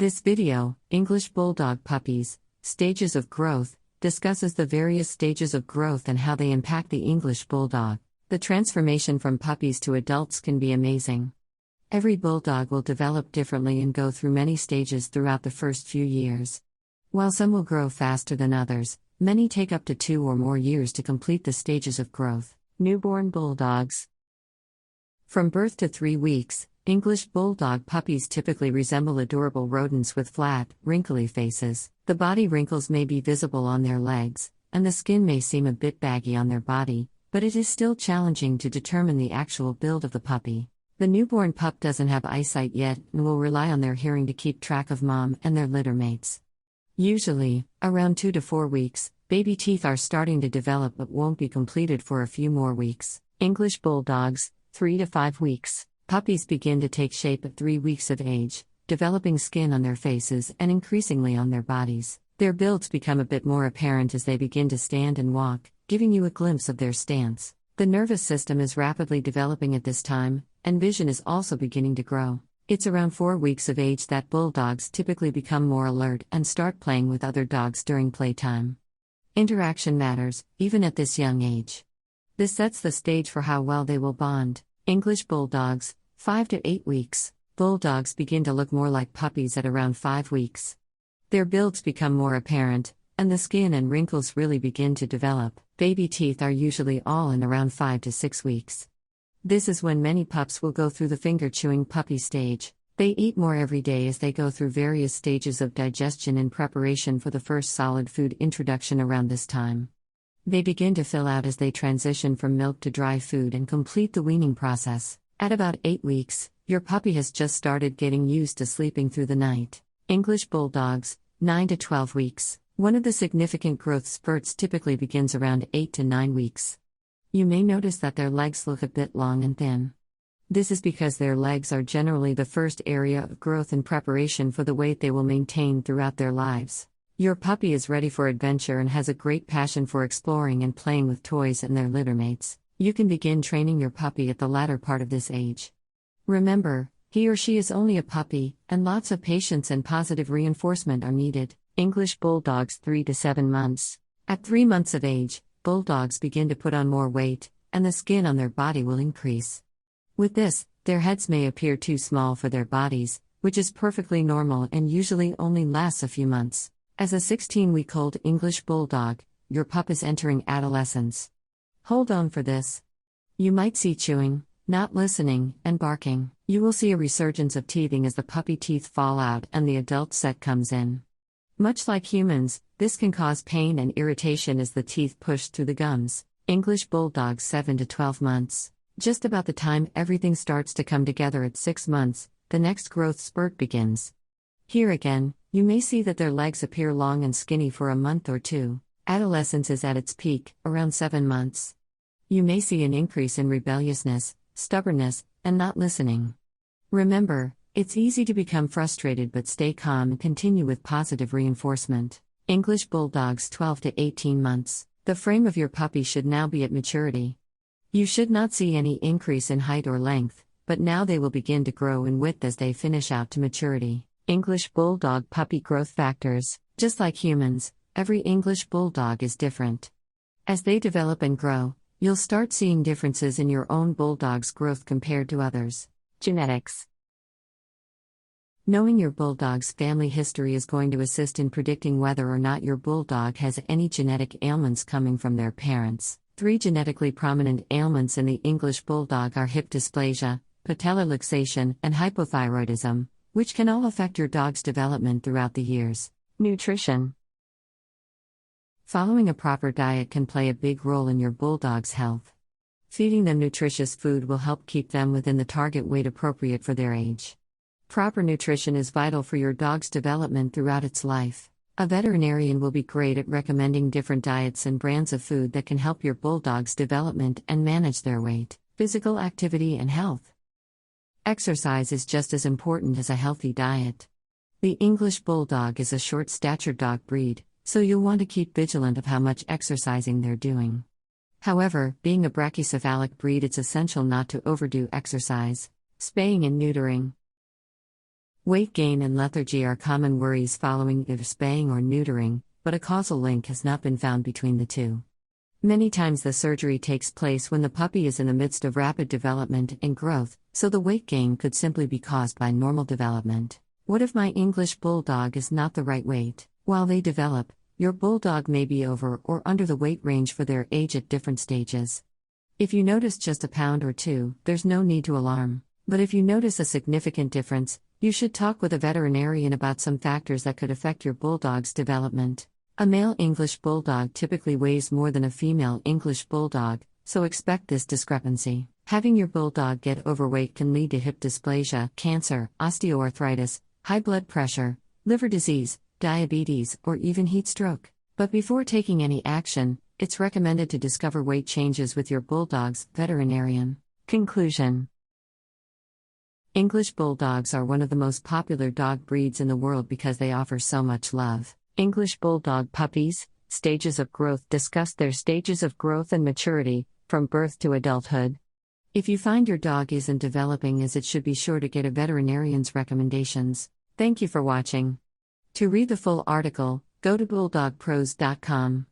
This video, English Bulldog Puppies, Stages of Growth, discusses the various stages of growth and how they impact the English Bulldog. The transformation from puppies to adults can be amazing. Every Bulldog will develop differently and go through many stages throughout the first few years. While some will grow faster than others, many take up to 2 or more years to complete the stages of growth. Newborn Bulldogs. From birth to 3 weeks, English Bulldog puppies typically resemble adorable rodents with flat, wrinkly faces. The body wrinkles may be visible on their legs, and the skin may seem a bit baggy on their body, but it is still challenging to determine the actual build of the puppy. The newborn pup doesn't have eyesight yet and will rely on their hearing to keep track of mom and their litter mates. Usually, around 2 to 4 weeks, baby teeth are starting to develop but won't be completed for a few more weeks. English Bulldogs, 3 to 5 weeks. Puppies begin to take shape at 3 weeks of age, developing skin on their faces and increasingly on their bodies. Their builds become a bit more apparent as they begin to stand and walk, giving you a glimpse of their stance. The nervous system is rapidly developing at this time, and vision is also beginning to grow. It's around 4 weeks of age that bulldogs typically become more alert and start playing with other dogs during playtime. Interaction matters, even at this young age. This sets the stage for how well they will bond. English Bulldogs, 5 to 8 weeks. Bulldogs begin to look more like puppies at around 5 weeks. Their builds become more apparent, and the skin and wrinkles really begin to develop. Baby teeth are usually all in around 5 to 6 weeks. This is when many pups will go through the finger-chewing puppy stage. They eat more every day as they go through various stages of digestion in preparation for the first solid food introduction around this time. They begin to fill out as they transition from milk to dry food and complete the weaning process. At about 8 weeks, your puppy has just started getting used to sleeping through the night. English Bulldogs, 9 to 12 weeks. One of the significant growth spurts typically begins around 8 to 9 weeks. You may notice that their legs look a bit long and thin. This is because their legs are generally the first area of growth in preparation for the weight they will maintain throughout their lives. Your puppy is ready for adventure and has a great passion for exploring and playing with toys and their littermates. You can begin training your puppy at the latter part of this age. Remember, he or she is only a puppy, and lots of patience and positive reinforcement are needed. English Bulldogs, 3 to 7 months. At 3 months of age, Bulldogs begin to put on more weight, and the skin on their body will increase. With this, their heads may appear too small for their bodies, which is perfectly normal and usually only lasts a few months. As a 16-week-old English Bulldog, your pup is entering adolescence. Hold on for this. You might see chewing, not listening, and barking. You will see a resurgence of teething as the puppy teeth fall out and the adult set comes in. Much like humans, this can cause pain and irritation as the teeth push through the gums. English Bulldogs, 7 to 12 months. Just about the time everything starts to come together at 6 months, the next growth spurt begins. Here again, you may see that their legs appear long and skinny for a month or 2. Adolescence is at its peak, around 7 months. You may see an increase in rebelliousness, stubbornness, and not listening. Remember, it's easy to become frustrated, but stay calm and continue with positive reinforcement. English Bulldogs, 12 to 18 months. The frame of your puppy should now be at maturity. You should not see any increase in height or length, but now they will begin to grow in width as they finish out to maturity. English Bulldog puppy growth factors. Just like humans, every English Bulldog is different. As they develop and grow, you'll start seeing differences in your own Bulldog's growth compared to others. Genetics. Knowing your Bulldog's family history is going to assist in predicting whether or not your Bulldog has any genetic ailments coming from their parents. 3 genetically prominent ailments in the English Bulldog are hip dysplasia, patellar luxation, and hypothyroidism, which can all affect your dog's development throughout the years. Nutrition. Following a proper diet can play a big role in your Bulldog's health. Feeding them nutritious food will help keep them within the target weight appropriate for their age. Proper nutrition is vital for your dog's development throughout its life. A veterinarian will be great at recommending different diets and brands of food that can help your Bulldog's development and manage their weight. Physical activity and health. Exercise is just as important as a healthy diet. The English Bulldog is a short-statured dog breed, so you'll want to keep vigilant of how much exercising they're doing. However, being a brachycephalic breed, it's essential not to overdo exercise. Spaying and neutering. Weight gain and lethargy are common worries following either spaying or neutering, but a causal link has not been found between the two. Many times the surgery takes place when the puppy is in the midst of rapid development and growth, so the weight gain could simply be caused by normal development. What if my English Bulldog is not the right weight? While they develop, your Bulldog may be over or under the weight range for their age at different stages. If you notice just a pound or two, there's no need to alarm. But if you notice a significant difference, you should talk with a veterinarian about some factors that could affect your Bulldog's development. A male English Bulldog typically weighs more than a female English Bulldog, so expect this discrepancy. Having your Bulldog get overweight can lead to hip dysplasia, cancer, osteoarthritis, high blood pressure, liver disease, diabetes, or even heat stroke. But before taking any action, it's recommended to discover weight changes with your Bulldog's veterinarian. Conclusion: English Bulldogs are one of the most popular dog breeds in the world because they offer so much love. English Bulldog Puppies, Stages of Growth discuss their stages of growth and maturity, from birth to adulthood. If you find your dog isn't developing as it should, be sure to get a veterinarian's recommendations. Thank you for watching. To read the full article, go to bulldogpros.com.